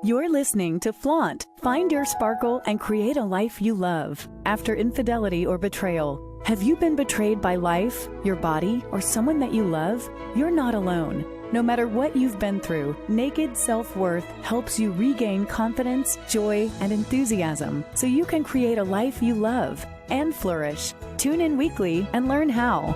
You're listening to Flaunt. Find your sparkle and create a life you love. After infidelity or betrayal, have you been betrayed by life, your body, or someone that you love? You're not alone. No matter what you've been through, Naked Self-Worth helps you regain confidence, joy, and enthusiasm so you can create a life you love and flourish. Tune in weekly and learn how.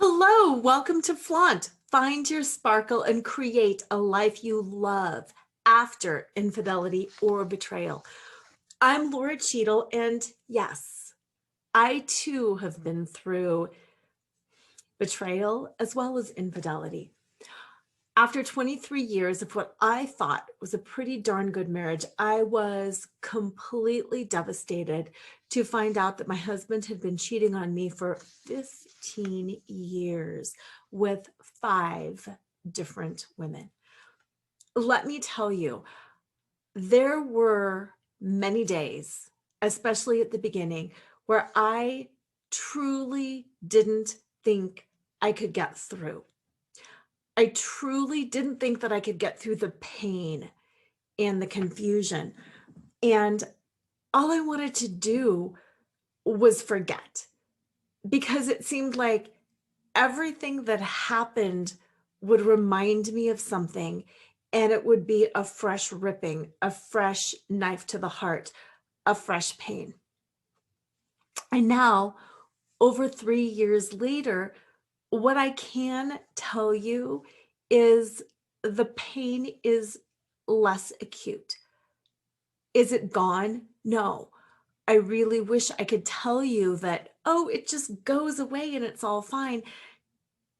Hello, welcome to Flaunt. Find your sparkle and create a life you love after infidelity or betrayal. I'm Lora Cheadle, and yes, I too have been through betrayal as well as infidelity. After 23 years of what I thought was a pretty darn good marriage, I was completely devastated to find out that my husband had been cheating on me for 15 years with 5 different women. Let me tell you, there were many days, especially at the beginning, where I truly didn't think I could get through. I truly didn't think that I could get through the pain and the confusion. And all I wanted to do was forget, because it seemed like everything that happened would remind me of something, and it would be a fresh ripping, a fresh knife to the heart, a fresh pain. And now, over 3 years later, what I can tell you is the pain is less acute. Is it gone? No. I really wish I could tell you that, oh, it just goes away and it's all fine.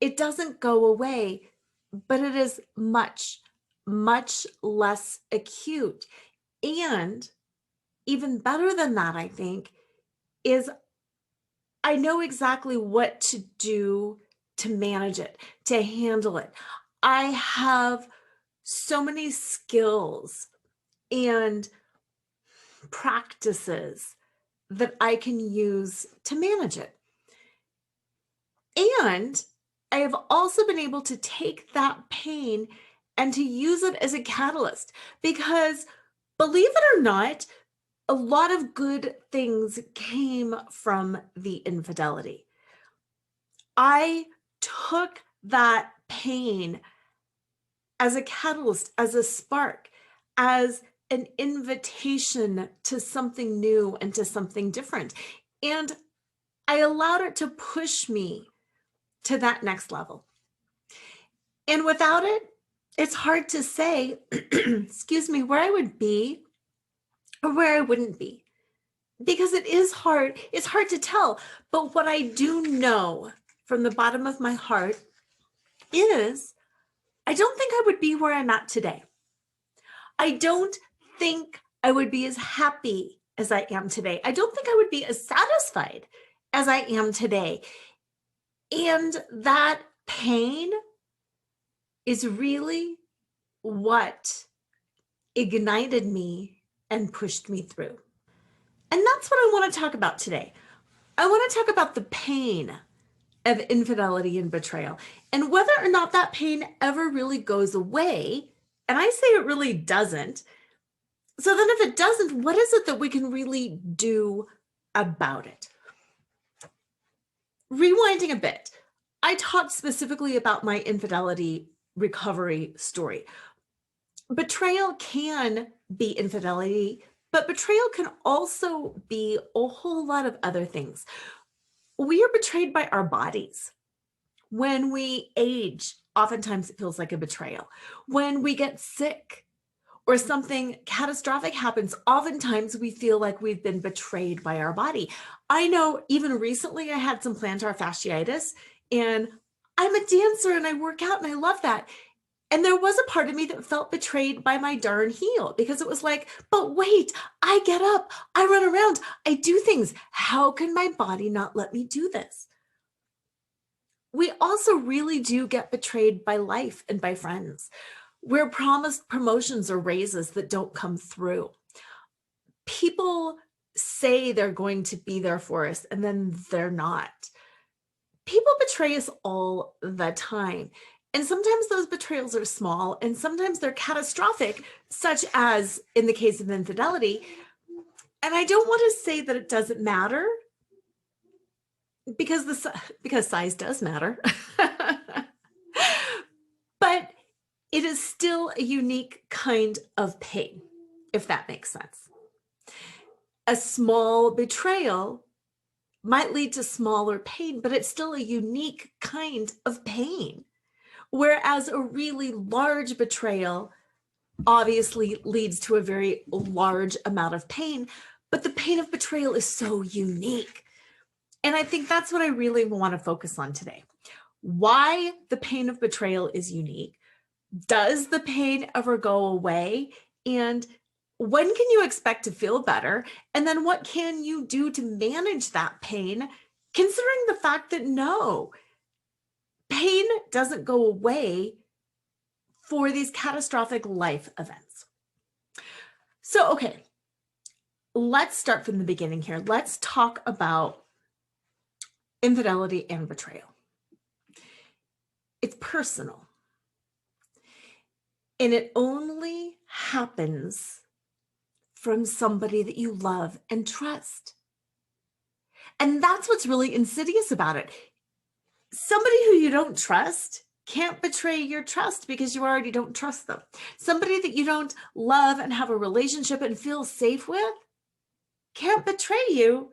It doesn't go away, but it is much, much less acute. And even better than that, I think, is I know exactly what to do to manage it, to handle it. I have so many skills and practices that I can use to manage it. And I have also been able to take that pain and to use it as a catalyst, because believe it or not, a lot of good things came from the infidelity. I took that pain as a catalyst, as a spark, as an invitation to something new and to something different. And I allowed it to push me to that next level. And without it, it's hard to say, excuse me, where I would be or where I wouldn't be, because it is hard. It's hard to tell. But what I do know from the bottom of my heart is I don't think I would be where I'm at today. I don't think I would be as happy as I am today. I don't think I would be as satisfied as I am today. And that pain is really what ignited me and pushed me through. And that's what I want to talk about today. I want to talk about the pain of infidelity and betrayal, and whether or not that pain ever really goes away. And I say it really doesn't. So then if it doesn't, what is it that we can really do about it? Rewinding a bit, I talked specifically about my infidelity recovery story. Betrayal can be infidelity, but betrayal can also be a whole lot of other things. We are betrayed by our bodies. When we age, oftentimes it feels like a betrayal. When we get sick or something catastrophic happens, oftentimes we feel like we've been betrayed by our body. I know even recently I had some plantar fasciitis, and I'm a dancer and I work out and I love that. And there was a part of me that felt betrayed by my darn heel, because it was like, but wait, I get up, I run around, I do things. How can my body not let me do this? We also really do get betrayed by life and by friends. We're promised promotions or raises that don't come through. People say they're going to be there for us, and then they're not. people betray us all the time. And sometimes those betrayals are small and sometimes they're catastrophic, such as in the case of infidelity. And I don't want to say that it doesn't matter because size does matter. But it is still a unique kind of pain, if that makes sense. A small betrayal might lead to smaller pain, but it's still a unique kind of pain. Whereas a really large betrayal obviously leads to a very large amount of pain, but the pain of betrayal is so unique. And I think that's what I really want to focus on today. Why the pain of betrayal is unique. Does the pain ever go away? And when can you expect to feel better? And then what can you do to manage that pain, considering the fact that no, pain doesn't go away for these catastrophic life events. So, okay, let's start from the beginning here. Let's talk about infidelity and betrayal. It's personal. And it only happens from somebody that you love and trust. And that's what's really insidious about it. Somebody who you don't trust can't betray your trust because you already don't trust them. Somebody that you don't love and have a relationship and feel safe with can't betray you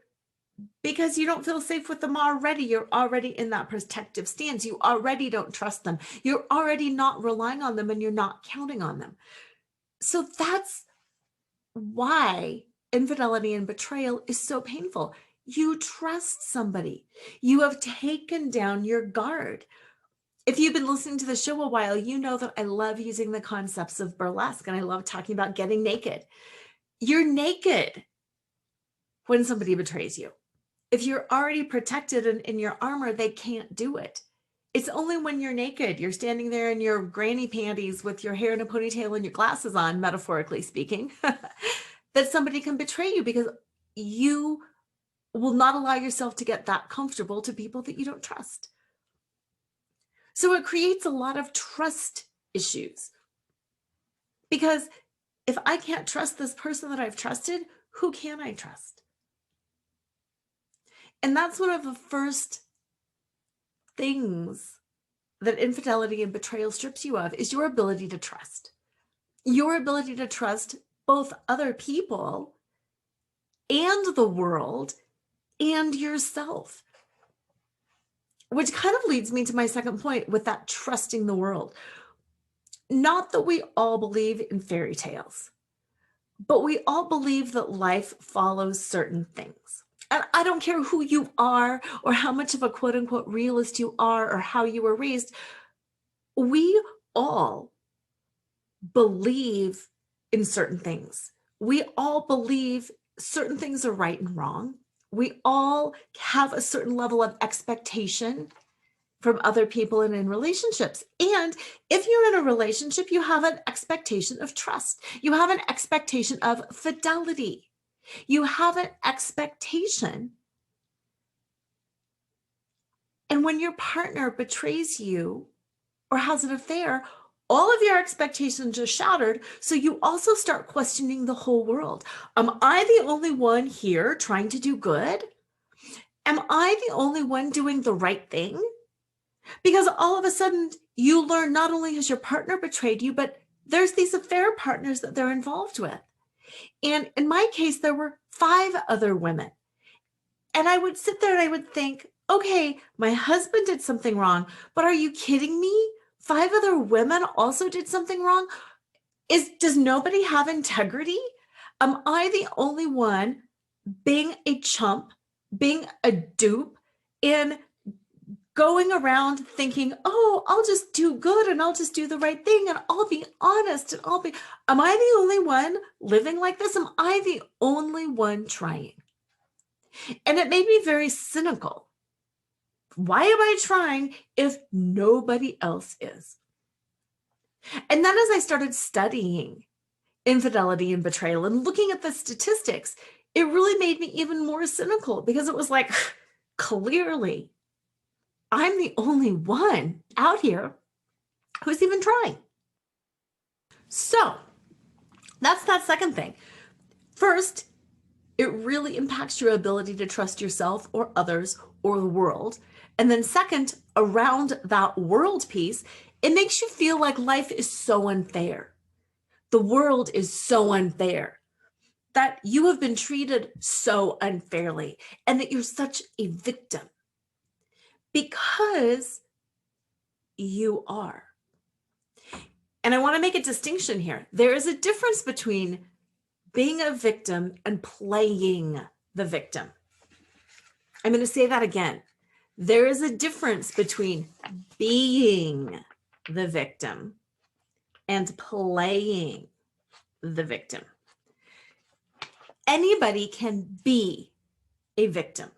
because you don't feel safe with them already. You're already in that protective stance. You already don't trust them. You're already not relying on them and you're not counting on them. So that's why infidelity and betrayal is so painful. You trust somebody. You have taken down your guard. If you've been listening to the show a while, you know that I love using the concepts of burlesque and I love talking about getting naked. You're naked when somebody betrays you. If you're already protected and in your armor, they can't do it. It's only when you're naked, you're standing there in your granny panties with your hair in a ponytail and your glasses on, metaphorically speaking, that somebody can betray you because you will not allow yourself to get that comfortable to people that you don't trust. So it creates a lot of trust issues. Because if I can't trust this person that I've trusted, who can I trust? And that's one of the first things that infidelity and betrayal strips you of is your ability to trust. Your ability to trust both other people and the world and yourself. Which kind of leads me to my second point with that trusting the world. Not that we all believe in fairy tales, but we all believe that life follows certain things. And I don't care who you are or how much of a quote unquote realist you are or how you were raised. We all believe in certain things. We all believe certain things are right and wrong. We all have a certain level of expectation from other people and in relationships. And if you're in a relationship, you have an expectation of trust. You have an expectation of fidelity. You have an expectation. And when your partner betrays you or has an affair, all of your expectations are shattered. So you also start questioning the whole world. Am I the only one here trying to do good? Am I the only one doing the right thing? Because all of a sudden you learn not only has your partner betrayed you, but there's these affair partners that they're involved with. And in my case, there were 5 other women. And I would sit there and I would think, okay, my husband did something wrong, but are you kidding me? 5 other women also did something wrong? Does nobody have integrity? Am I the only one being a chump, being a dupe, and going around thinking, oh, I'll just do good and I'll just do the right thing and I'll be honest and am I the only one living like this? Am I the only one trying? And it made me very cynical. Why am I trying if nobody else is? And then as I started studying infidelity and betrayal and looking at the statistics, it really made me even more cynical because it was like, clearly, I'm the only one out here who's even trying. So that's that second thing. First, it really impacts your ability to trust yourself or others or the world. And then second, around that world piece, it makes you feel like life is so unfair. The world is so unfair, that you have been treated so unfairly, and that you're such a victim, because you are. And I want to make a distinction here. There is a difference between being a victim and playing the victim. I'm going to say that again. There is a difference between being the victim and playing the victim. Anybody can be a victim.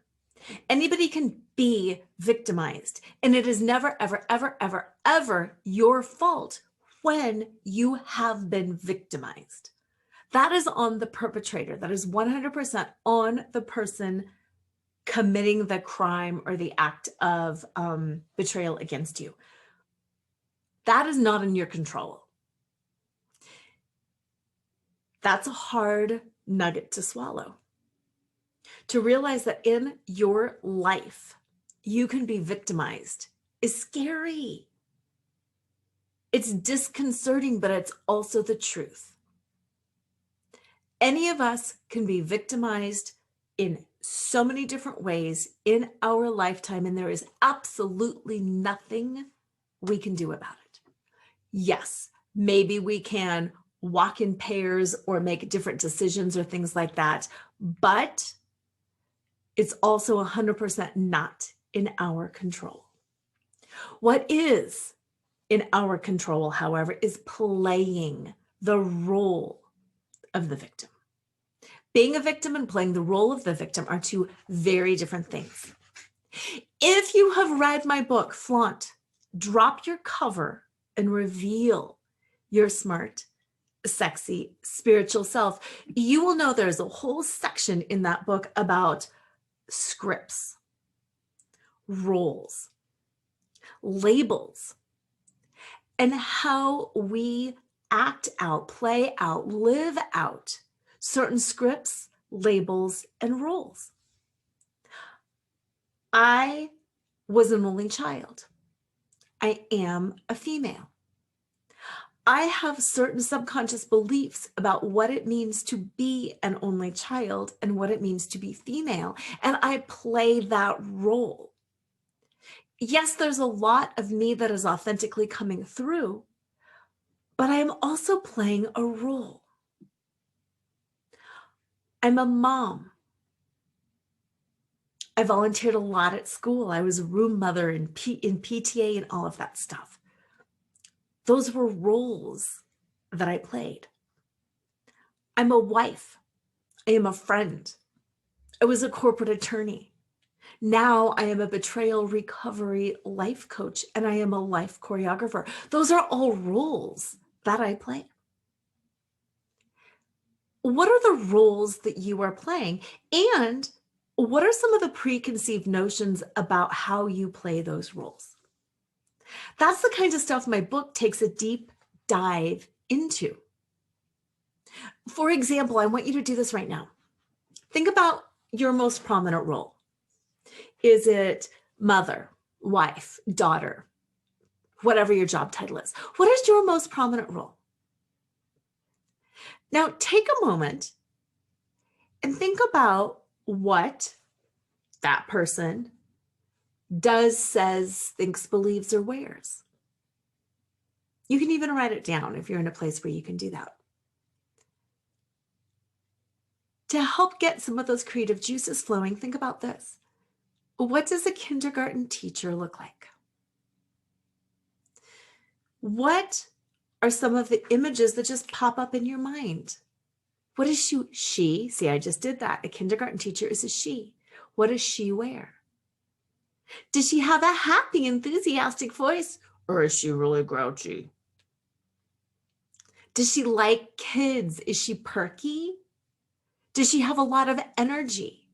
Anybody can be victimized. And it is never, ever, ever, ever, ever your fault when you have been victimized. That is on the perpetrator. That is 100% on the person committing the crime or the act of betrayal against you. That is not in your control. That's a hard nugget to swallow. To realize that in your life, you can be victimized is scary. It's disconcerting, but it's also the truth. Any of us can be victimized in so many different ways in our lifetime, and there is absolutely nothing we can do about it. Yes, maybe we can walk in pairs or make different decisions or things like that, but it's also 100% not in our control. What is in our control, however, is playing the role of the victim. Being a victim and playing the role of the victim are two very different things. If you have read my book, Flaunt, Drop Your Cover and Reveal Your Smart, Sexy, Spiritual Self, you will know there's a whole section in that book about scripts, roles, labels, and how we act out, play out, live out certain scripts, labels, and roles. I was an only child. I am a female. I have certain subconscious beliefs about what it means to be an only child and what it means to be female, and I play that role. Yes, there's a lot of me that is authentically coming through, but I am also playing a role. I'm a mom. I volunteered a lot at school. I was a room mother in PTA and all of that stuff. Those were roles that I played. I'm a wife. I am a friend. I was a corporate attorney. Now I am a betrayal recovery life coach, and I am a life choreographer. Those are all roles that I play. What are the roles that you are playing? And what are some of the preconceived notions about how you play those roles? That's the kind of stuff my book takes a deep dive into. For example, I want you to do this right now. Think about your most prominent role. Is it mother, wife, daughter, whatever your job title is? What is your most prominent role? Now, take a moment and think about what that person does, says, thinks, believes, or wears. You can even write it down if you're in a place where you can do that. To help get some of those creative juices flowing, think about this. What does a kindergarten teacher look like? What are some of the images that just pop up in your mind? What is she? See, I just did that. A kindergarten teacher is a she. What does she wear? Does she have a happy, enthusiastic voice, or is she really grouchy? Does she like kids? Is she perky? Does she have a lot of energy?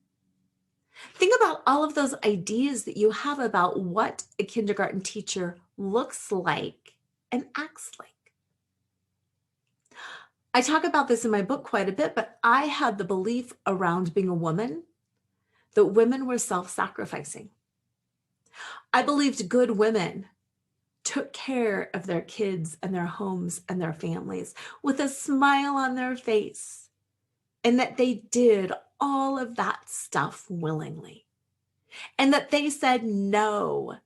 Think about all of those ideas that you have about what a kindergarten teacher looks like and acts like. I talk about this in my book quite a bit, but I had the belief around being a woman that women were self-sacrificing. I believed good women took care of their kids and their homes and their families with a smile on their face, and that they did all of that stuff willingly, and that they said no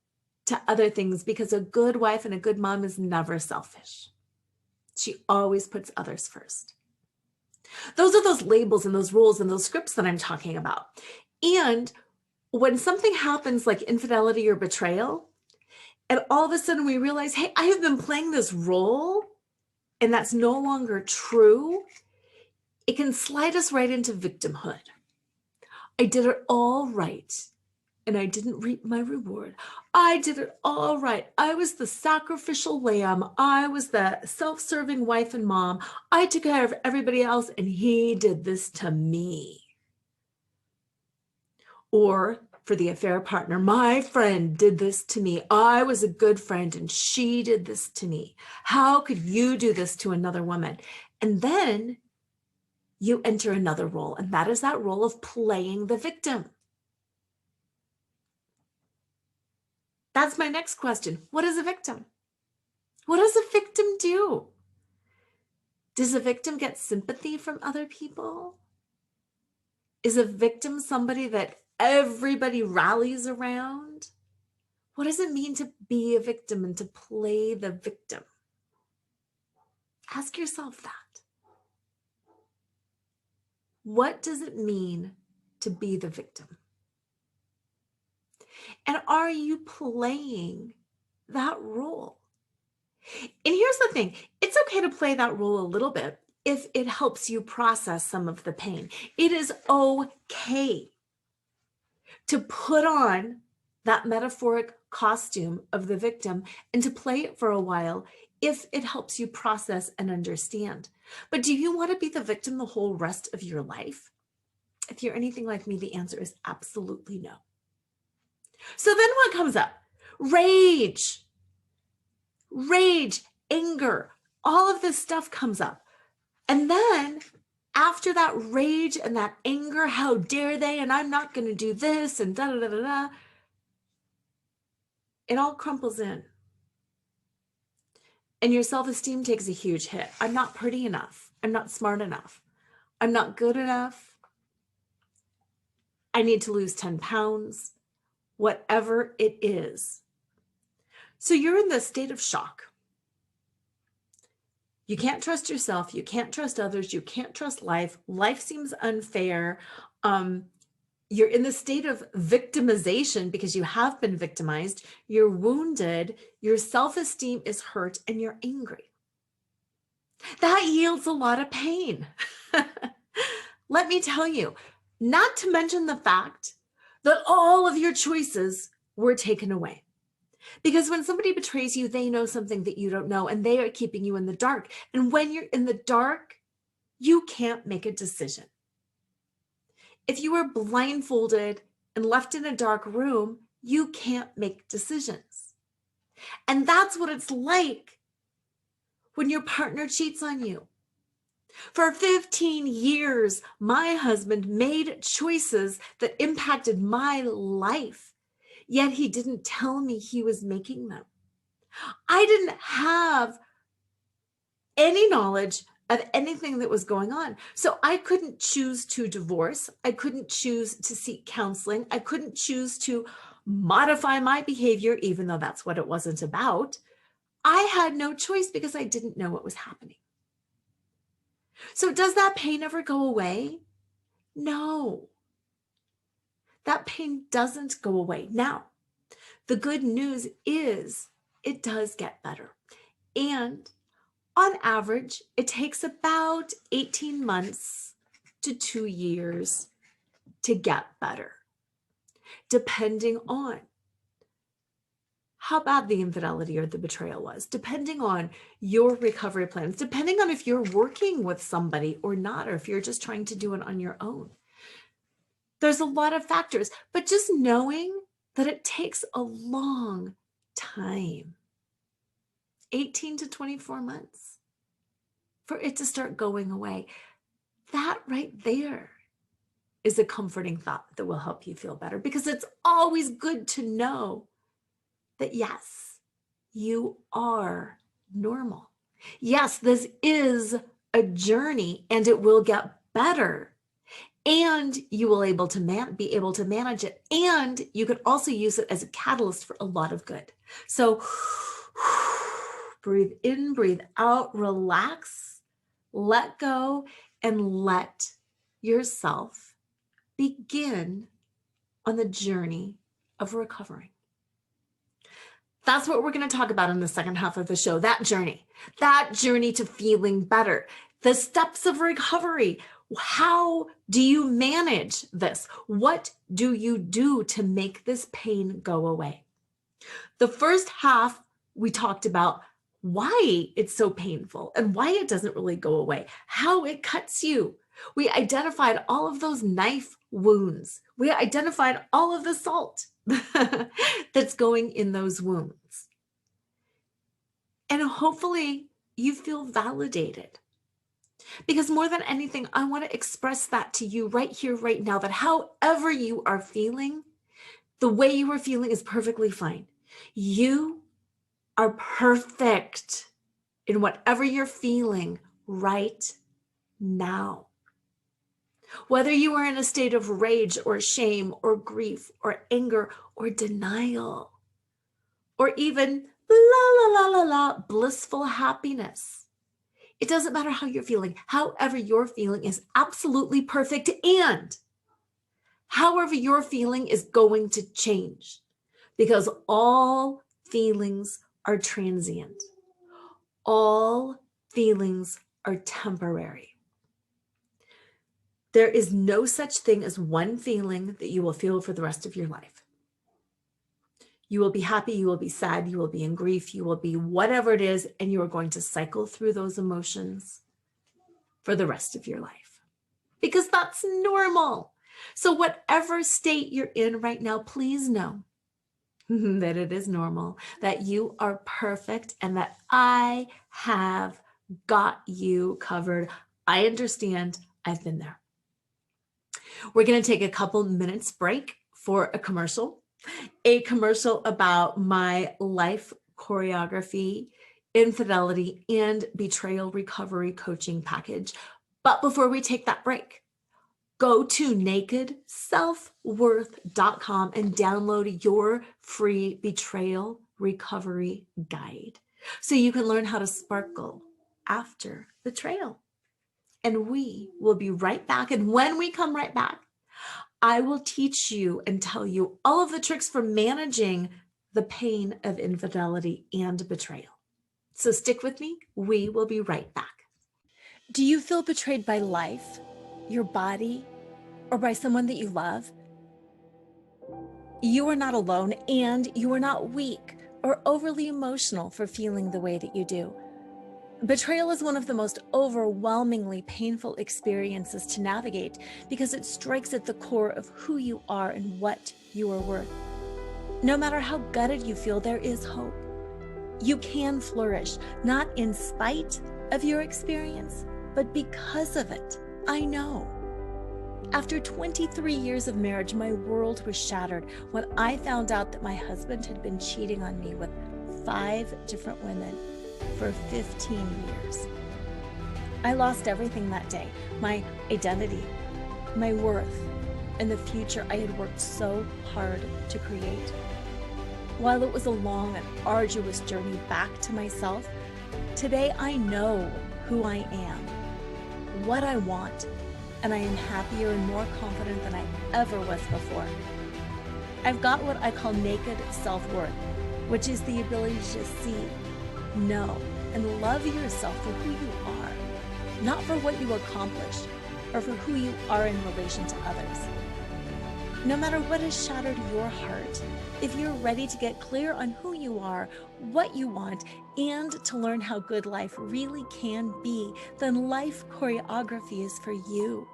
to other things because a good wife and a good mom is never selfish. She always puts others first. Those are those labels and those rules and those scripts that I'm talking about. And when something happens like infidelity or betrayal, and all of a sudden we realize, hey, I have been playing this role and that's no longer true, it can slide us right into victimhood. I did it all right, and I didn't reap my reward. I did it all right. I was the sacrificial lamb. I was the self-serving wife and mom. I took care of everybody else, and he did this to me. Or for the affair partner, my friend did this to me. I was a good friend, and she did this to me. How could you do this to another woman? And then you enter another role, and that is that role of playing the victim. That's my next question. What is a victim? What does a victim do? Does a victim get sympathy from other people? Is a victim somebody that everybody rallies around? What does it mean to be a victim and to play the victim? Ask yourself that. What does it mean to be the victim? And are you playing that role? And here's the thing, it's okay to play that role a little bit if it helps you process some of the pain. It is okay to put on that metaphoric costume of the victim and to play it for a while if it helps you process and understand. But do you want to be the victim the whole rest of your life? If you're anything like me, the answer is absolutely no. So then what comes up? Rage, anger, all of this stuff comes up. And then after that rage and that anger, how dare they, and I'm not going to do this, and da-da-da-da-da, it all crumples in. And your self-esteem takes a huge hit. I'm not pretty enough. I'm not smart enough. I'm not good enough. I need to lose 10 pounds. Whatever it is. So you're in this state of shock. You can't trust yourself. You can't trust others. You can't trust life. Life seems unfair. You're in the state of victimization because you have been victimized. You're wounded. Your self-esteem is hurt and you're angry. That yields a lot of pain. Let me tell you, not to mention the fact that all of your choices were taken away. Because when somebody betrays you, they know something that you don't know, and they are keeping you in the dark. And when you're in the dark, you can't make a decision. If you are blindfolded and left in a dark room, you can't make decisions. And that's what it's like when your partner cheats on you. For 15 years, my husband made choices that impacted my life, yet he didn't tell me he was making them. I didn't have any knowledge of anything that was going on. So I couldn't choose to divorce. I couldn't choose to seek counseling. I couldn't choose to modify my behavior, even though that's what it wasn't about. I had no choice because I didn't know what was happening. So does that pain ever go away? No. That pain doesn't go away. Now, the good news is it does get better. And on average, it takes about 18 months to 2 years to get better, depending on how bad the infidelity or the betrayal was, depending on your recovery plans, depending on if you're working with somebody or not, or if you're just trying to do it on your own. There's a lot of factors, but just knowing that it takes a long time, 18 to 24 months, for it to start going away. That right there is a comforting thought that will help you feel better, because it's always good to know that, yes, you are normal. Yes, this is a journey and it will get better, and you will be able to manage it. And you can also use it as a catalyst for a lot of good. So breathe in, breathe out, relax, let go, and let yourself begin on the journey of recovering. That's what we're going to talk about in the second half of the show, that journey to feeling better, the steps of recovery. How do you manage this? What do you do to make this pain go away? The first half, we talked about why it's so painful and why it doesn't really go away, how it cuts you. We identified all of those knife wounds. We identified all of the salt that's going in those wounds. And hopefully you feel validated. Because more than anything, I want to express that to you right here, right now, that however you are feeling, the way you are feeling is perfectly fine. You are perfect in whatever you're feeling right now. Whether you are in a state of rage or shame or grief or anger or denial, or even blissful happiness. It doesn't matter how you're feeling. However you're feeling is absolutely perfect. And however you're feeling is going to change, because all feelings are transient. All feelings are temporary. There is no such thing as one feeling that you will feel for the rest of your life. You will be happy, you will be sad, you will be in grief, you will be whatever it is, and you are going to cycle through those emotions for the rest of your life, because that's normal. So whatever state you're in right now, please know that it is normal, that you are perfect, and that I have got you covered. I understand. I've been there. We're going to take a couple minutes break for a commercial about my life choreography, infidelity, and betrayal recovery coaching package. But before we take that break, go to nakedselfworth.com and download your free betrayal recovery guide so you can learn how to sparkle after betrayal. And we will be right back. And when we come right back, I will teach you and tell you all of the tricks for managing the pain of infidelity and betrayal. So stick with me. We will be right back. Do you feel betrayed by life, your body, or by someone that you love? You are not alone, and you are not weak or overly emotional for feeling the way that you do. Betrayal is one of the most overwhelmingly painful experiences to navigate, because it strikes at the core of who you are and what you are worth. No matter how gutted you feel, there is hope. You can flourish, not in spite of your experience, but because of it. I know. After 23 years of marriage, my world was shattered when I found out that my husband had been cheating on me with 5 different women for 15 years. I lost everything that day: my identity, my worth, and the future I had worked so hard to create. While it was a long and arduous journey back to myself, today I know who I am, what I want, and I am happier and more confident than I ever was before. I've got what I call naked self-worth, which is the ability to see, know, and love yourself for who you are, not for what you accomplished or for who you are in relation to others. No matter what has shattered your heart, if you're ready to get clear on who you are, what you want, and to learn how good life really can be, then life choreography is for you.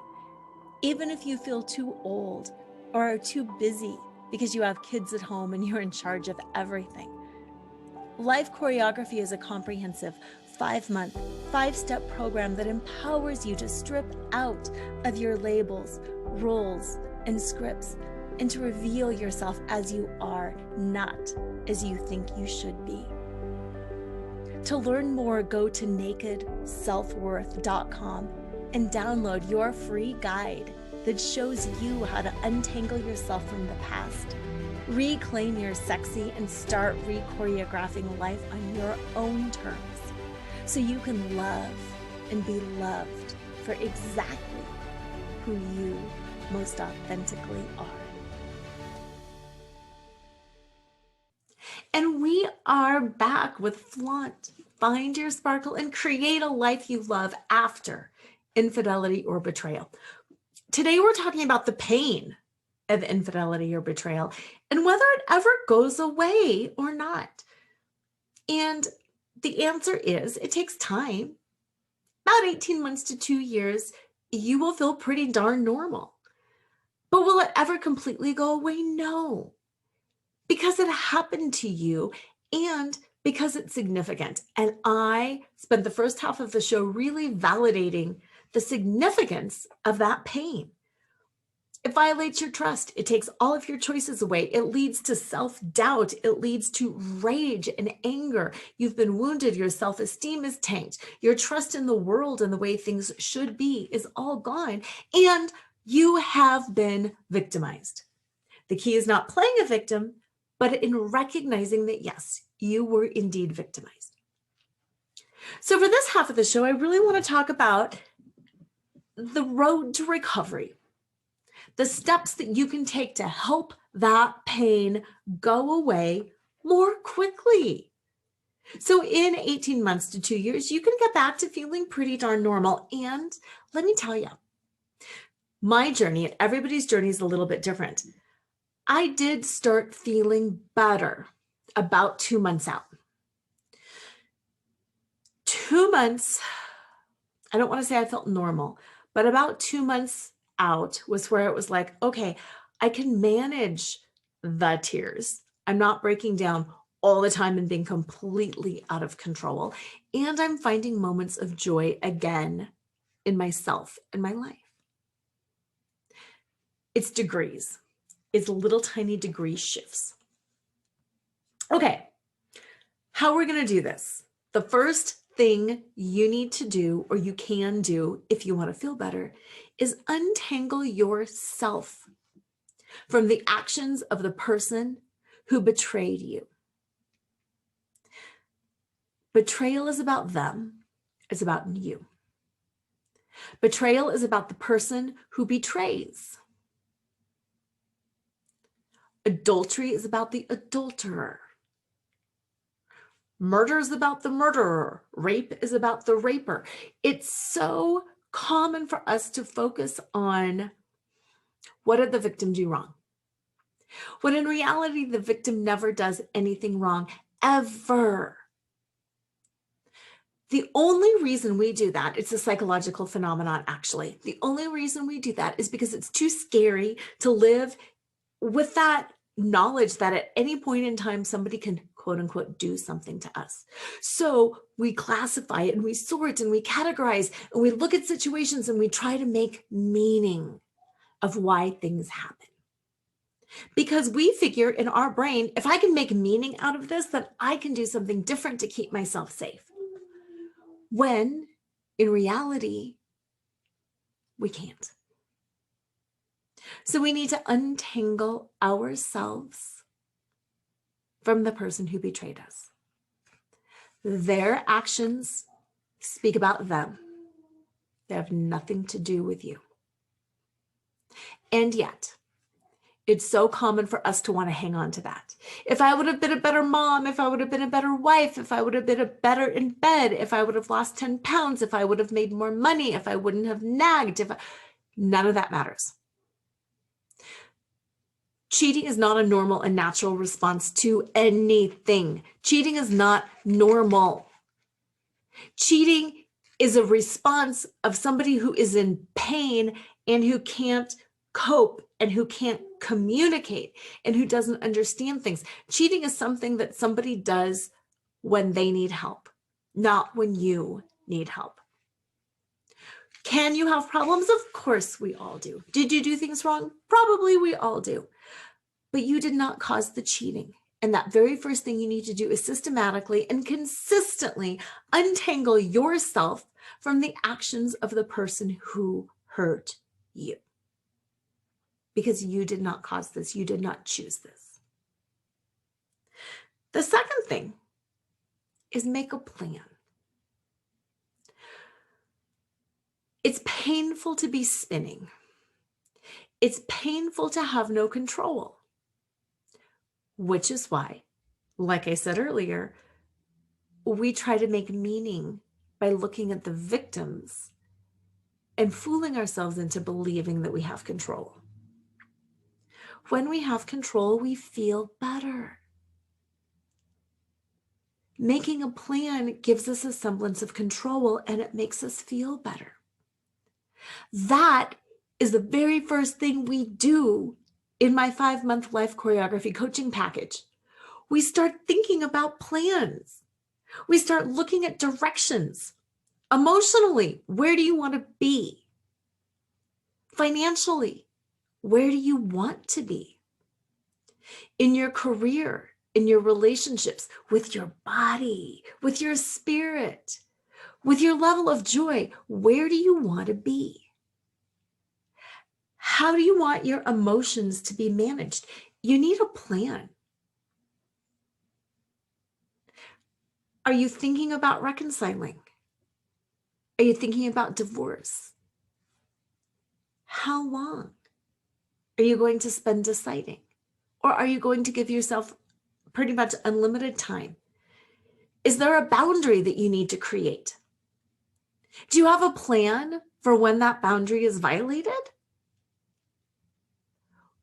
even if you feel too old or are too busy because you have kids at home and you're in charge of everything. Life Choreography is a comprehensive 5-month, 5-step program that empowers you to strip out of your labels, roles, and scripts, and to reveal yourself as you are, not as you think you should be. To learn more, go to nakedselfworth.com and download your free guide that shows you how to untangle yourself from the past, reclaim your sexy, and start re-choreographing life on your own terms so you can love and be loved for exactly who you most authentically are. And we are back with Flaunt. Find your sparkle and create a life you love after infidelity or betrayal. Today, we're talking about the pain of infidelity or betrayal and whether it ever goes away or not. And the answer is it takes time. About 18 months to 2 years, you will feel pretty darn normal. But will it ever completely go away? No. Because it happened to you and because it's significant. And I spent the first half of the show really validating the significance of that pain. It violates your trust. It takes all of your choices away. It leads to self-doubt. It leads to rage and anger. You've been wounded. Your self-esteem is tanked. Your trust in the world and the way things should be is all gone. And you have been victimized. The key is not playing a victim, but in recognizing that, yes, you were indeed victimized. So for this half of the show, I really want to talk about the road to recovery. The steps that you can take to help that pain go away more quickly. So in 18 months to 2 years, you can get back to feeling pretty darn normal. And let me tell you, my journey and everybody's journey is a little bit different. I did start feeling better about 2 months out. 2 months, I don't want to say I felt normal, but about 2 months out was where it was like, okay, I can manage the tears. I'm not breaking down all the time and being completely out of control. And I'm finding moments of joy again in myself and my life. It's degrees. It's little tiny degree shifts. Okay, how are we going to do this? The first thing you need to do, or you can do if you want to feel better, is untangle yourself from the actions of the person who betrayed you. Betrayal is about them. It's about you. Betrayal is about the person who betrays. Adultery is about the adulterer. Murder is about the murderer. Rape is about the raper. It's so common for us to focus on what did the victim do wrong? When in reality, the victim never does anything wrong, ever. The only reason we do that, it's a psychological phenomenon, actually. The only reason we do that is because it's too scary to live with that knowledge that at any point in time, somebody can quote unquote do something to us. So we classify it and we sort and we categorize and we look at situations and we try to make meaning of why things happen. Because we figure in our brain, if I can make meaning out of this, then I can do something different to keep myself safe. When in reality, we can't. So we need to untangle ourselves from the person who betrayed us. Their actions speak about them. They have nothing to do with you. And yet, it's so common for us to want to hang on to that. If I would have been a better mom, if I would have been a better wife, if I would have been a better in bed, if I would have lost 10 pounds, if I would have made more money, if I wouldn't have nagged, none of that matters. Cheating is not a normal and natural response to anything. Cheating is not normal. Cheating is a response of somebody who is in pain and who can't cope and who can't communicate and who doesn't understand things. Cheating is something that somebody does when they need help, not when you need help. Can you have problems? Of course we all do. Did you do things wrong? Probably we all do. But you did not cause the cheating. And that very first thing you need to do is systematically and consistently untangle yourself from the actions of the person who hurt you. Because you did not cause this. You did not choose this. The second thing is make a plan. It's painful to be spinning. It's painful to have no control, which is why, like I said earlier, we try to make meaning by looking at the victims and fooling ourselves into believing that we have control. When we have control, we feel better. Making a plan gives us a semblance of control and it makes us feel better. That is the very first thing we do in my 5-month life choreography coaching package. We start thinking about plans. We start looking at directions. Emotionally, where do you want to be? Financially, where do you want to be? In your career, in your relationships, with your body, with your spirit, with your level of joy, where do you want to be? How do you want your emotions to be managed? You need a plan. Are you thinking about reconciling? Are you thinking about divorce? How long are you going to spend deciding? Or are you going to give yourself pretty much unlimited time? Is there a boundary that you need to create? Do you have a plan for when that boundary is violated?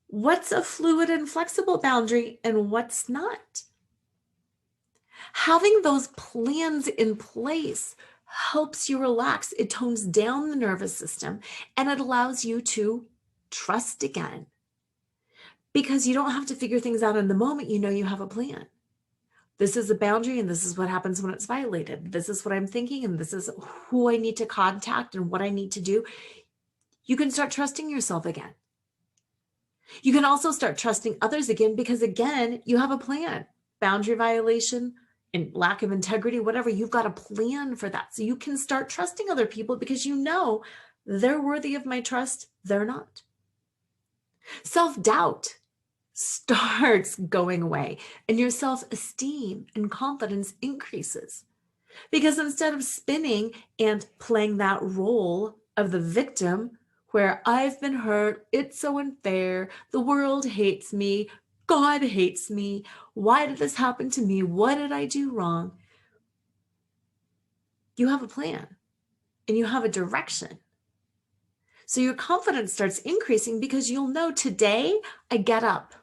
What's a fluid and flexible boundary and what's not? Having those plans in place helps you relax. It tones down the nervous system and it allows you to trust again. Because you don't have to figure things out in the moment. You know you have a plan. This is a boundary and this is what happens when it's violated. This is what I'm thinking and this is who I need to contact and what I need to do. You can start trusting yourself again. You can also start trusting others again because, again, you have a plan. Boundary violation and lack of integrity, whatever, you've got a plan for that. So you can start trusting other people because you know they're worthy of my trust, they're not. Self-doubt starts going away and your self-esteem and confidence increases. Because instead of spinning and playing that role of the victim, where I've been hurt, it's so unfair, the world hates me, God hates me, why did this happen to me? What did I do wrong? You have a plan and you have a direction. So your confidence starts increasing because you'll know today I get up.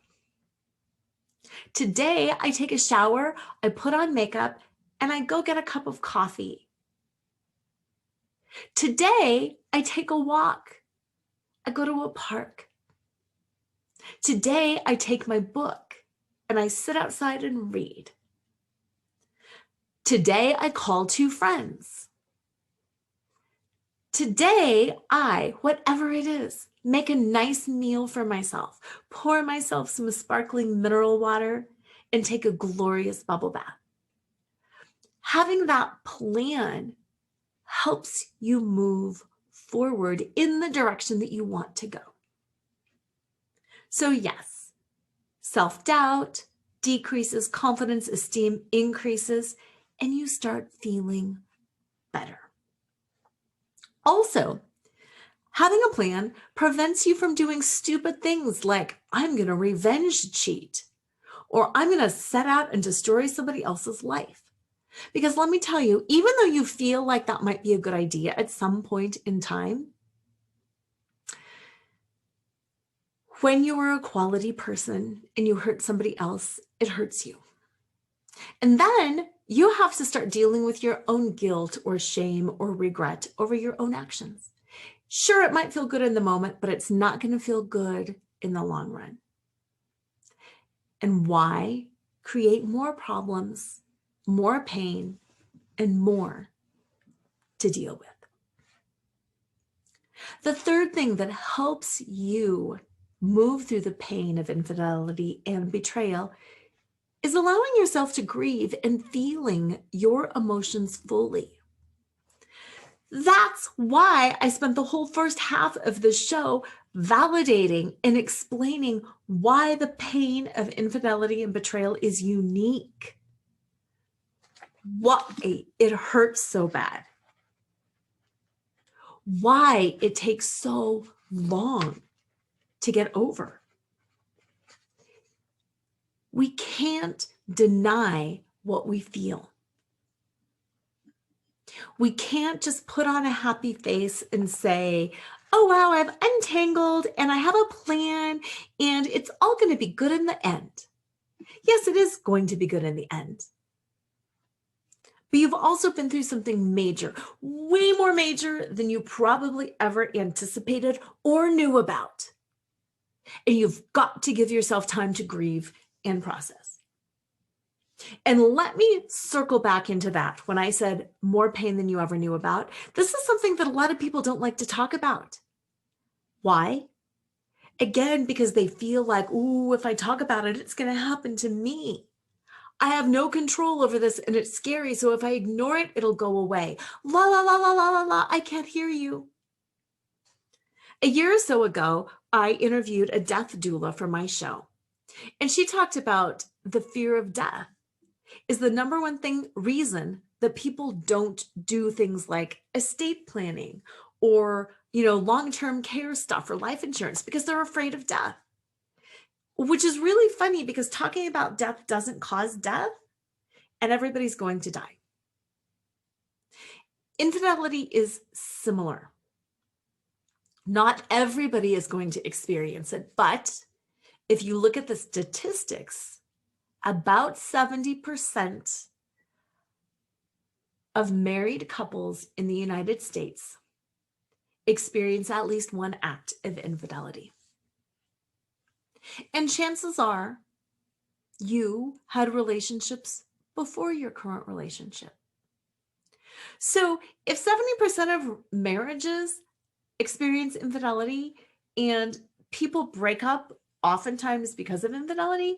Today I take a shower, I put on makeup, and I go get a cup of coffee. Today I take a walk. I go to a park. Today, I take my book and I sit outside and read. Today, I call 2 friends. Today, whatever it is, make a nice meal for myself, pour myself some sparkling mineral water, and take a glorious bubble bath. Having that plan helps you move forward in the direction that you want to go. So yes, self-doubt decreases, confidence, esteem increases, and you start feeling better. Also, having a plan prevents you from doing stupid things like, I'm going to revenge cheat, or I'm going to set out and destroy somebody else's life. Because let me tell you, even though you feel like that might be a good idea at some point in time, when you are a quality person and you hurt somebody else, it hurts you. And then you have to start dealing with your own guilt or shame or regret over your own actions. Sure, it might feel good in the moment, but it's not going to feel good in the long run. And why create more problems, more pain, and more to deal with? The third thing that helps you move through the pain of infidelity and betrayal is allowing yourself to grieve and feeling your emotions fully. That's why I spent the whole first half of the show validating and explaining why the pain of infidelity and betrayal is unique. Why it hurts so bad. Why it takes so long to get over. We can't deny what we feel. We can't just put on a happy face and say, oh, wow, I've untangled and I have a plan and it's all going to be good in the end. Yes, it is going to be good in the end. But you've also been through something major, way more major than you probably ever anticipated or knew about. And you've got to give yourself time to grieve and process. And let me circle back into that when I said more pain than you ever knew about. This is something that a lot of people don't like to talk about. Why? Again, because they feel like, ooh, if I talk about it, it's going to happen to me. I have no control over this and it's scary. So if I ignore it, it'll go away. La, la, la, la, la, la, la. I can't hear you. A year or so ago, I interviewed a death doula for my show. And she talked about the fear of death is the number one reason that people don't do things like estate planning or, long-term care stuff or life insurance because they're afraid of death. Which is really funny because talking about death doesn't cause death and everybody's going to die. Infidelity is similar. Not everybody is going to experience it, but if you look at the statistics, about 70% of married couples in the United States experience at least one act of infidelity. And chances are you had relationships before your current relationship. So if 70% of marriages experience infidelity and people break up oftentimes because of infidelity,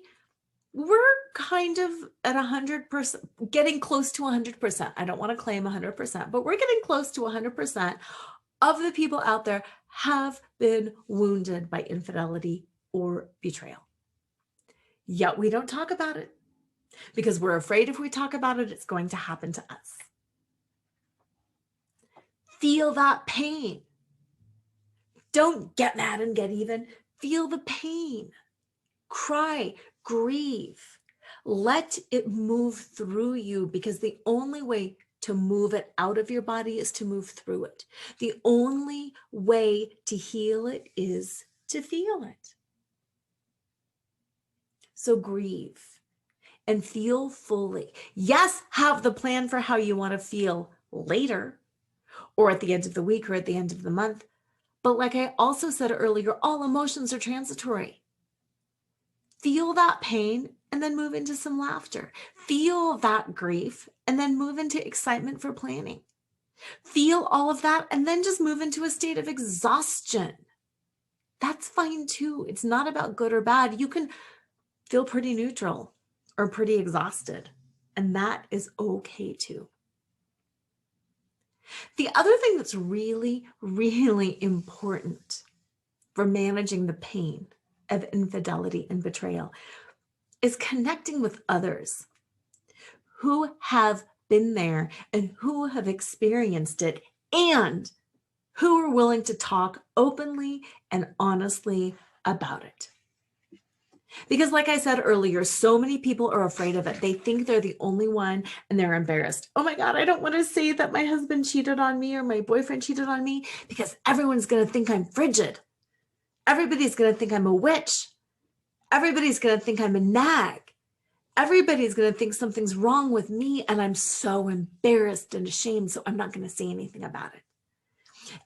we're kind of at 100%, getting close to 100%. I don't want to claim 100%, but we're getting close to 100% of the people out there have been wounded by infidelity or betrayal. Yet we don't talk about it because we're afraid if we talk about it, it's going to happen to us. Feel that pain. Don't get mad and get even. Feel the pain. Cry, grieve. Let it move through you because the only way to move it out of your body is to move through it. The only way to heal it is to feel it. So grieve and feel fully. Yes, have the plan for how you want to feel later or at the end of the week or at the end of the month. But like I also said earlier, all emotions are transitory. Feel that pain and then move into some laughter. Feel that grief and then move into excitement for planning. Feel all of that and then just move into a state of exhaustion. That's fine too. It's not about good or bad. You can feel pretty neutral or pretty exhausted, and that is okay too. The other thing that's really, really important for managing the pain of infidelity and betrayal is connecting with others who have been there and who have experienced it and who are willing to talk openly and honestly about it. Because like I said earlier, so many people are afraid of it. They think they're the only one and they're embarrassed. Oh my God, I don't want to say that my husband cheated on me or my boyfriend cheated on me because everyone's going to think I'm frigid. Everybody's going to think I'm a witch. Everybody's going to think I'm a nag. Everybody's going to think something's wrong with me and I'm so embarrassed and ashamed, so I'm not going to say anything about it.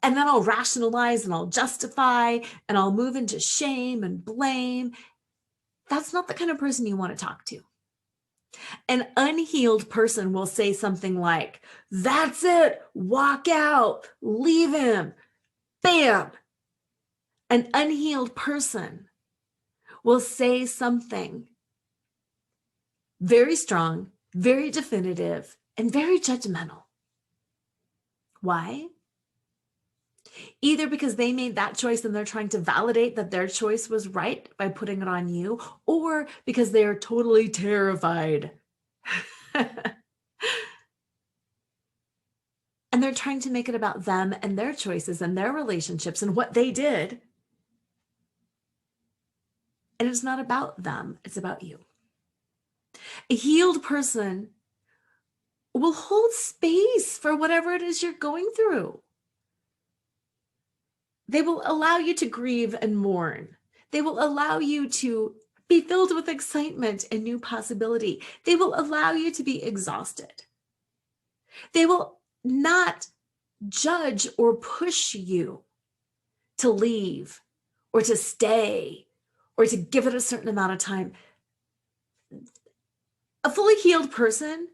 And then I'll rationalize and I'll justify and I'll move into shame and blame. That's not the kind of person you want to talk to. An unhealed person will say something like, "That's it, walk out, leave him, bam." An unhealed person will say something very strong, very definitive, and very judgmental. Why? Either because they made that choice and they're trying to validate that their choice was right by putting it on you, or because they are totally terrified. And they're trying to make it about them and their choices and their relationships and what they did. And it's not about them, it's about you. A healed person will hold space for whatever it is you're going through. They will allow you to grieve and mourn. They will allow you to be filled with excitement and new possibility. They will allow you to be exhausted. They will not judge or push you to leave or to stay or to give it a certain amount of time. A fully healed person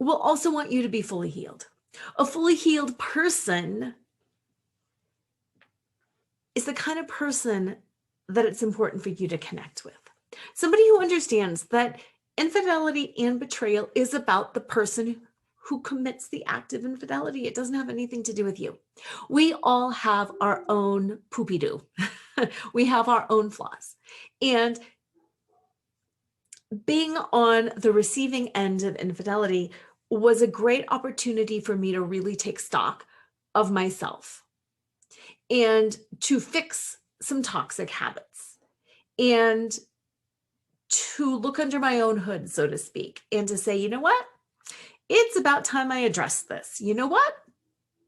will also want you to be fully healed. A fully healed person is the kind of person that it's important for you to connect with. Somebody who understands that infidelity and betrayal is about the person who commits the act of infidelity. It doesn't have anything to do with you. We all have our own poopy-doo. We have our own flaws. And being on the receiving end of infidelity was a great opportunity for me to really take stock of myself and to fix some toxic habits and to look under my own hood, so to speak, and to say, you know what? It's about time I address this. You know what?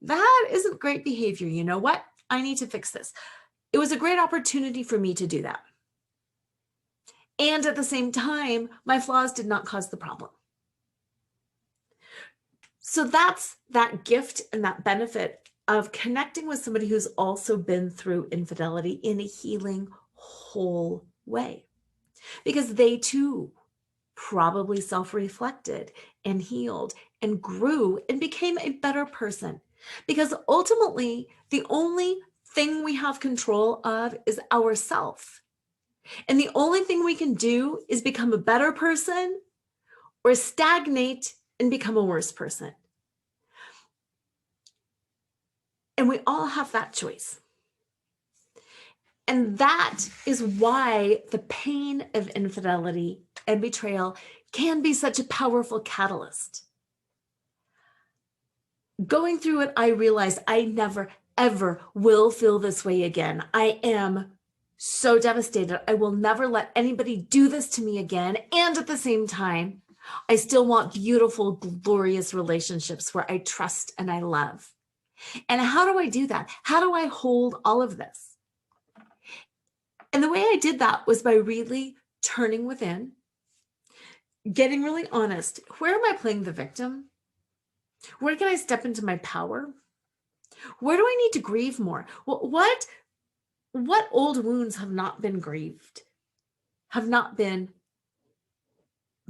That isn't great behavior. You know what? I need to fix this. It was a great opportunity for me to do that. And at the same time, my flaws did not cause the problem. So that's that gift and that benefit of connecting with somebody who's also been through infidelity in a healing, whole way. Because they too probably self-reflected and healed and grew and became a better person. Because ultimately, the only thing we have control of is ourself. And the only thing we can do is become a better person or stagnate and become a worse person. And we all have that choice. And that is why the pain of infidelity and betrayal can be such a powerful catalyst. Going through it, I realized I never, ever will feel this way again. I am so devastated. I will never let anybody do this to me again. And at the same time, I still want beautiful, glorious relationships where I trust and I love. And how do I do that? How do I hold all of this? And the way I did that was by really turning within, getting really honest. Where am I playing the victim? Where can I step into my power? Where do I need to grieve more? What old wounds have not been grieved, have not been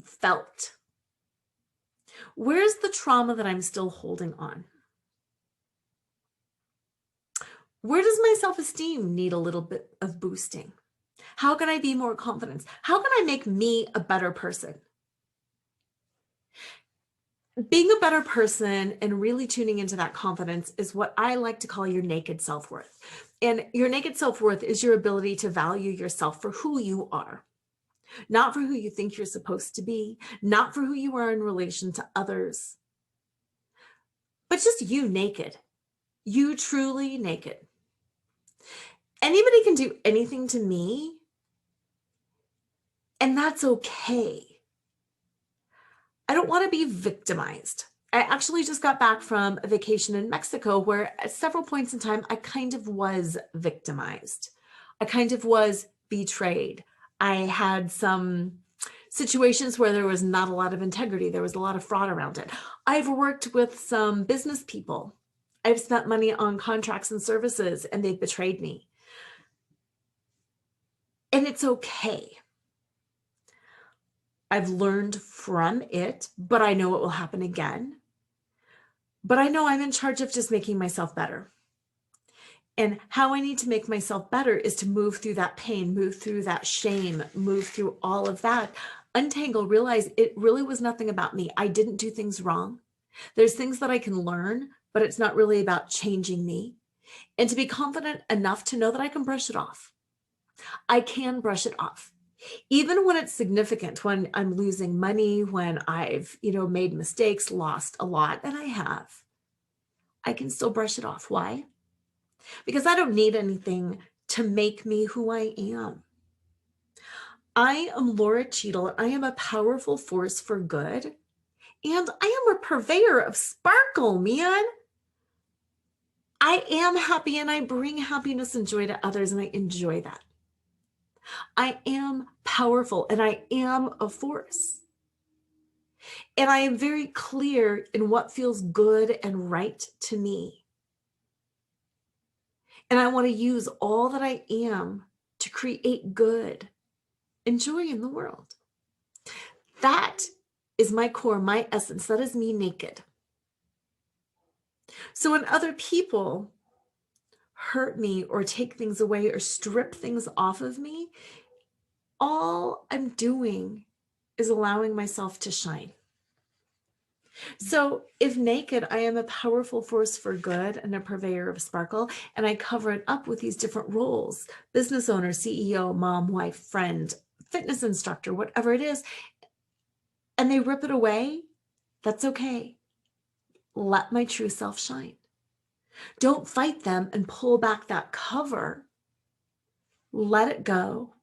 felt? Where's the trauma that I'm still holding on? Where does my self-esteem need a little bit of boosting? How can I be more confident? How can I make me a better person? Being a better person and really tuning into that confidence is what I like to call your naked self-worth. And your naked self-worth is your ability to value yourself for who you are, not for who you think you're supposed to be, not for who you are in relation to others, but just you naked, you truly naked. Anybody can do anything to me, and that's okay. I don't want to be victimized. I actually just got back from a vacation in Mexico where at several points in time, I kind of was victimized. I kind of was betrayed. I had some situations where there was not a lot of integrity. There was a lot of fraud around it. I've worked with some business people I've spent money on contracts and services and they've betrayed me. And it's okay. I've learned from it, but I know it will happen again. But I know I'm in charge of just making myself better. And how I need to make myself better is to move through that pain, move through that shame, move through all of that. Untangle, realize it really was nothing about me. I didn't do things wrong. There's things that I can learn, but it's not really about changing me. And to be confident enough to know that I can brush it off. I can brush it off. Even when it's significant, when I'm losing money, when I've, made mistakes, lost a lot, and I have, I can still brush it off. Why? Because I don't need anything to make me who I am. I am Lora Cheadle. I am a powerful force for good. And I am a purveyor of sparkle, man. I am happy and I bring happiness and joy to others, and I enjoy that. I am powerful and I am a force. And I am very clear in what feels good and right to me. And I want to use all that I am to create good and joy in the world. That is my core, my essence. That is me naked. So when other people hurt me or take things away or strip things off of me, all I'm doing is allowing myself to shine. So if naked, I am a powerful force for good and a purveyor of sparkle, and I cover it up with these different roles: business owner, CEO, mom, wife, friend, fitness instructor, whatever it is, and they rip it away, that's okay. Let my true self shine. Don't fight them and pull back that cover. Let it go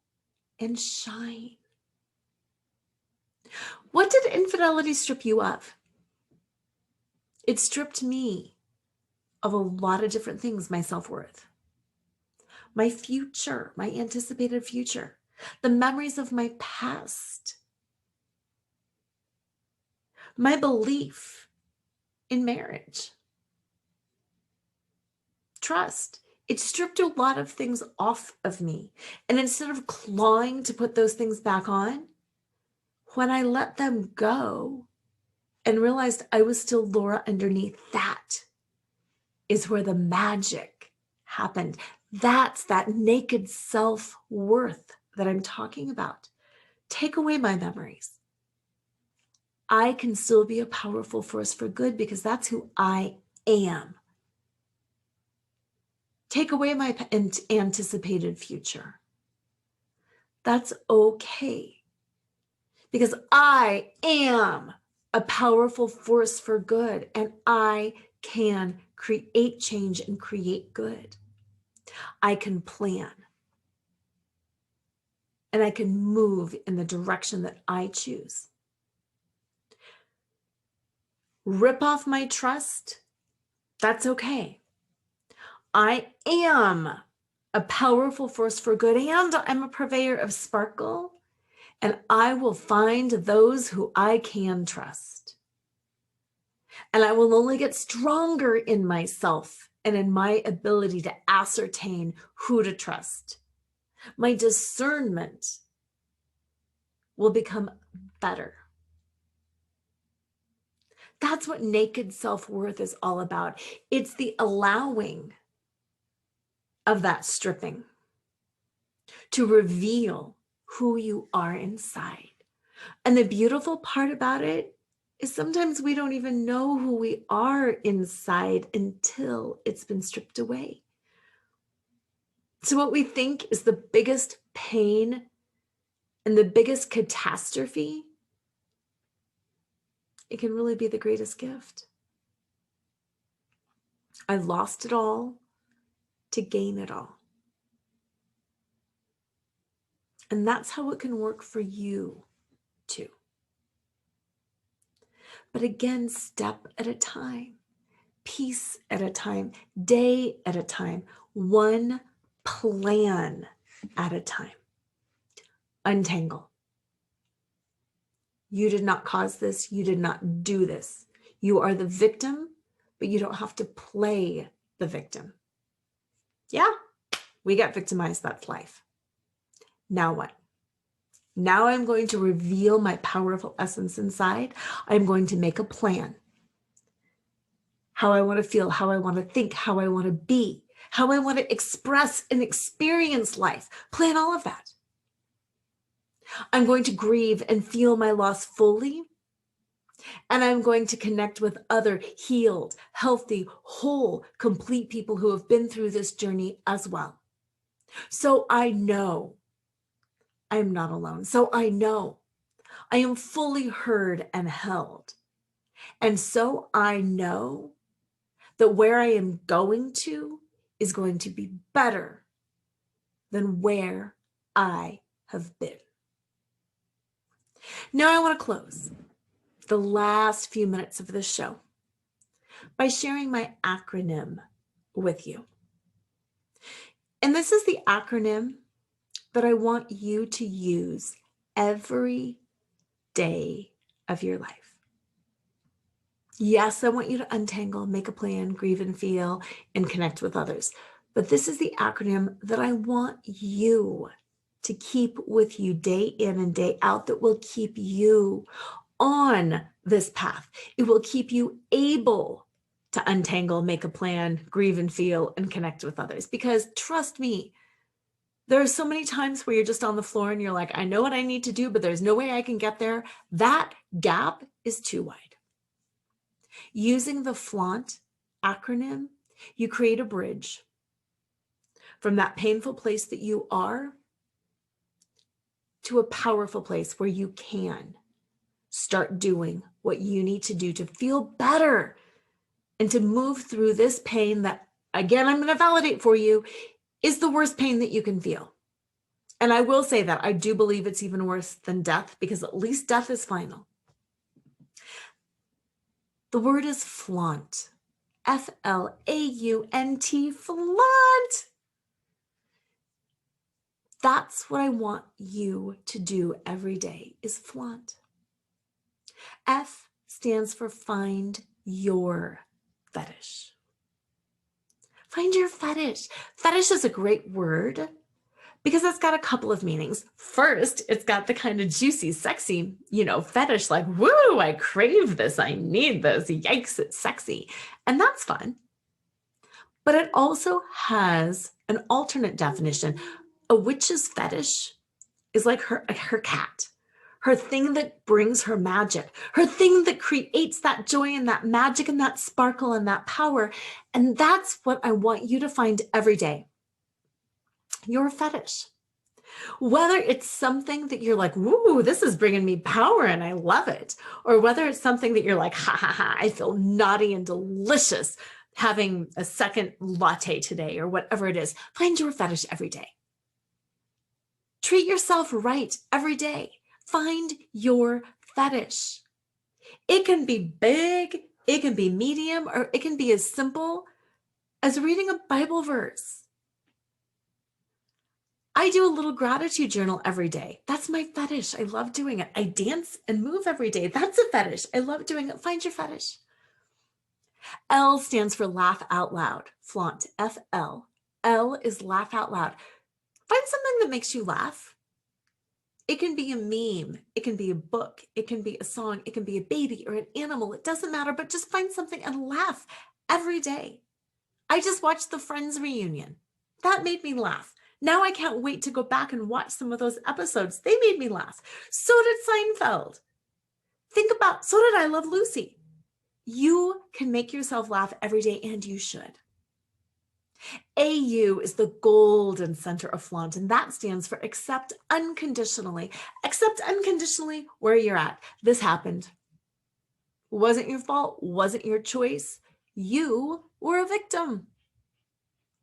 and shine. What did infidelity strip you of? It stripped me of a lot of different things: my self-worth, my future, my anticipated future, the memories of my past, my belief in marriage, trust. It stripped a lot of things off of me. And instead of clawing to put those things back on, when I let them go and realized I was still Lora underneath, that is where the magic happened. That's that naked self-worth that I'm talking about. Take away my memories. I can still be a powerful force for good because that's who I am. Take away my anticipated future. That's okay because I am a powerful force for good, and I can create change and create good. I can plan, and I can move in the direction that I choose. Rip off my trust, that's okay. I am a powerful force for good, and I'm a purveyor of sparkle, and I will find those who I can trust. And I will only get stronger in myself and in my ability to ascertain who to trust. My discernment will become better. That's what naked self-worth is all about. It's the allowing of that stripping to reveal who you are inside. And the beautiful part about it is sometimes we don't even know who we are inside until it's been stripped away. So what we think is the biggest pain and the biggest catastrophe, it can really be the greatest gift. I lost it all to gain it all. And that's how it can work for you too. But again, step at a time, piece at a time, day at a time, one plan at a time. Untangle. You did not cause this. You did not do this. You are the victim, but you don't have to play the victim. Yeah, we got victimized. That's life. Now what? Now I'm going to reveal my powerful essence inside. I'm going to make a plan. How I want to feel, how I want to think, how I want to be, how I want to express and experience life. Plan all of that. I'm going to grieve and feel my loss fully. And I'm going to connect with other healed, healthy, whole, complete people who have been through this journey as well. So I know I'm not alone. So I know I am fully heard and held. And so I know that where I am going to is going to be better than where I have been. Now I want to close the last few minutes of this show by sharing my acronym with you. And this is the acronym that I want you to use every day of your life. Yes, I want you to untangle, make a plan, grieve and feel, and connect with others. But this is the acronym that I want you to keep with you day in and day out, that will keep you on this path. It will keep you able to untangle, make a plan, grieve and feel, and connect with others. Because trust me, there are so many times where you're just on the floor and you're like, I know what I need to do, but there's no way I can get there. That gap is too wide. Using the FLAUNT acronym, you create a bridge from that painful place that you are to a powerful place where you can start doing what you need to do to feel better and to move through this pain that, again, I'm going to validate for you, is the worst pain that you can feel. And I will say that I do believe it's even worse than death, because at least death is final. The word is flaunt. F-L-A-U-N-T, flaunt. That's what I want you to do every day, is flaunt. F stands for find your fetish. Find your fetish. Fetish is a great word because it's got a couple of meanings. First, it's got the kind of juicy, sexy, fetish, like, woo, I crave this, I need this, yikes, it's sexy. And that's fun. But it also has an alternate definition. A witch's fetish is like her cat, her thing that brings her magic, her thing that creates that joy and that magic and that sparkle and that power. And that's what I want you to find every day. Your fetish. Whether it's something that you're like, woo, this is bringing me power and I love it. Or whether it's something that you're like, ha, ha, ha, I feel naughty and delicious having a second latte today, or whatever it is. Find your fetish every day. Treat yourself right every day. Find your fetish. It can be big, it can be medium, or it can be as simple as reading a Bible verse. I do a little gratitude journal every day. That's my fetish. I love doing it. I dance and move every day. That's a fetish. I love doing it. Find your fetish. L stands for laugh out loud. Flaunt. F-L. L is laugh out loud. Find something that makes you laugh. It can be a meme. It can be a book. It can be a song. It can be a baby or an animal. It doesn't matter, but just find something and laugh every day. I just watched the Friends reunion. That made me laugh. Now I can't wait to go back and watch some of those episodes. They made me laugh. So did Seinfeld. So did I Love Lucy. You can make yourself laugh every day, and you should. AU is the golden center of flaunt, and that stands for accept unconditionally. Accept unconditionally where you're at. This happened. Wasn't your fault, wasn't your choice. You were a victim.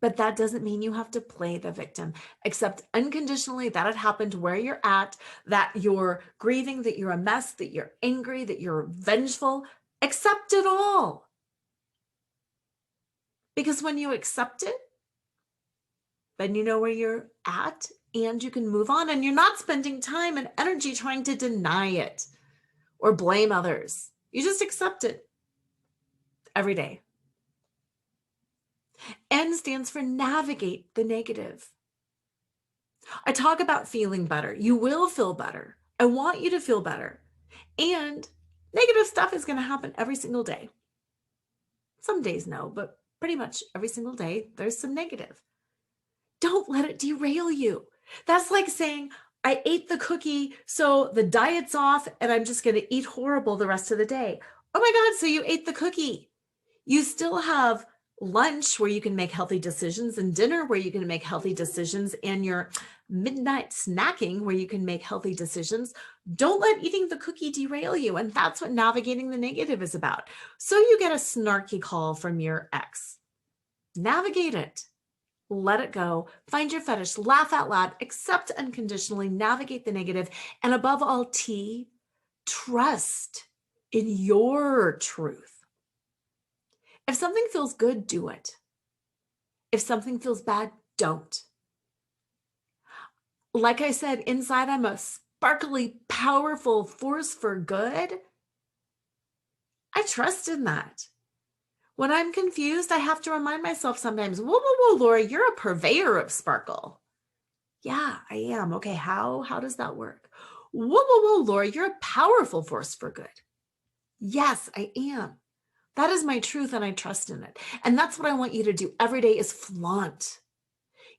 But that doesn't mean you have to play the victim. Accept unconditionally that it happened where you're at, that you're grieving, that you're a mess, that you're angry, that you're vengeful. Accept it all. Because when you accept it, then you know where you're at and you can move on, and you're not spending time and energy trying to deny it or blame others. You just accept it every day. N stands for navigate the negative. I talk about feeling better. You will feel better. I want you to feel better. And negative stuff is going to happen every single day. Some days no, but pretty much every single day, there's some negative. Don't let it derail you. That's like saying, I ate the cookie, so the diet's off, and I'm just going to eat horrible the rest of the day. Oh my God, so you ate the cookie. You still have lunch where you can make healthy decisions, and dinner where you can make healthy decisions, and your midnight snacking where you can make healthy decisions. Don't let eating the cookie derail you. And that's what navigating the negative is about. So you get a snarky call from your ex. Navigate it. Let it go. Find your fetish. Laugh out loud. Accept unconditionally. Navigate the negative. And above all, T, trust in your truth. If something feels good, do it. If something feels bad, don't. Like I said, inside I'm a sparkly, powerful force for good. I trust in that. When I'm confused, I have to remind myself sometimes, whoa, whoa, whoa, Lora, you're a purveyor of sparkle. Yeah, I am. Okay, how does that work? Whoa, whoa, whoa, Lora, you're a powerful force for good. Yes, I am. That is my truth, and I trust in it. And that's what I want you to do every day is flaunt.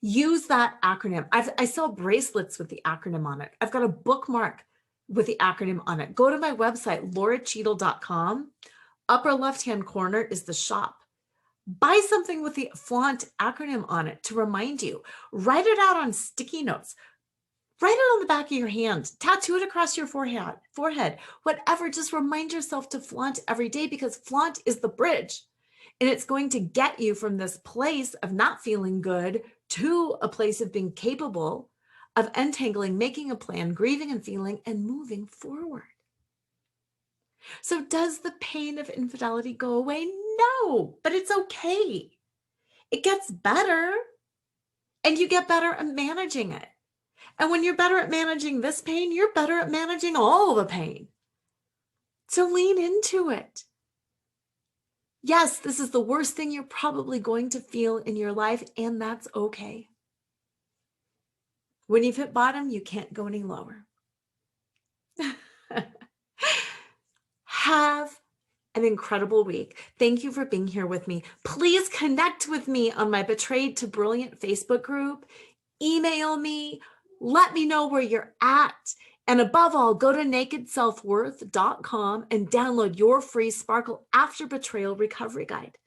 Use that acronym. I sell bracelets with the acronym on it. I've got a bookmark with the acronym on it. Go to my website, loracheadle.com. Upper left-hand corner is the shop. Buy something with the flaunt acronym on it to remind you. Write it out on sticky notes. Write it on the back of your hand. Tattoo it across your forehead. Whatever, just remind yourself to flaunt every day, because flaunt is the bridge. And it's going to get you from this place of not feeling good to a place of being capable of untangling, making a plan, grieving and feeling, and moving forward. So does the pain of infidelity go away? No, but it's okay. It gets better, and you get better at managing it. And when you're better at managing this pain, you're better at managing all the pain. So lean into it. Yes, this is the worst thing you're probably going to feel in your life, and that's okay. When you've hit bottom, you can't go any lower. Have an incredible week. Thank you for being here with me. Please connect with me on my Betrayed to Brilliant Facebook group. Email me. Let me know where you're at. And above all, go to nakedselfworth.com and download your free Sparkle After Betrayal Recovery Guide.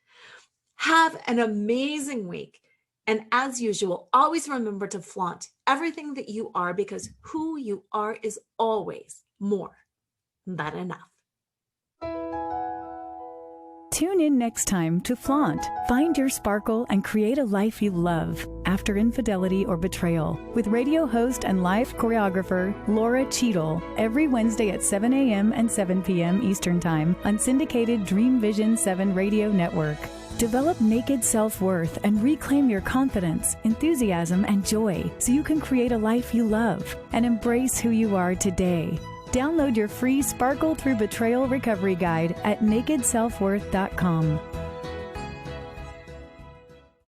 Have an amazing week. And as usual, always remember to flaunt everything that you are, because who you are is always more than enough. Tune in next time to Flaunt, Find Your Sparkle, and Create a Life You Love After Infidelity or Betrayal with radio host and life choreographer Lora Cheadle every Wednesday at 7 a.m. and 7 p.m. Eastern Time on syndicated Dream Vision 7 radio network. Develop naked self-worth and reclaim your confidence, enthusiasm, and joy so you can create a life you love and embrace who you are today. Download your free Sparkle Through Betrayal Recovery Guide at nakedselfworth.com.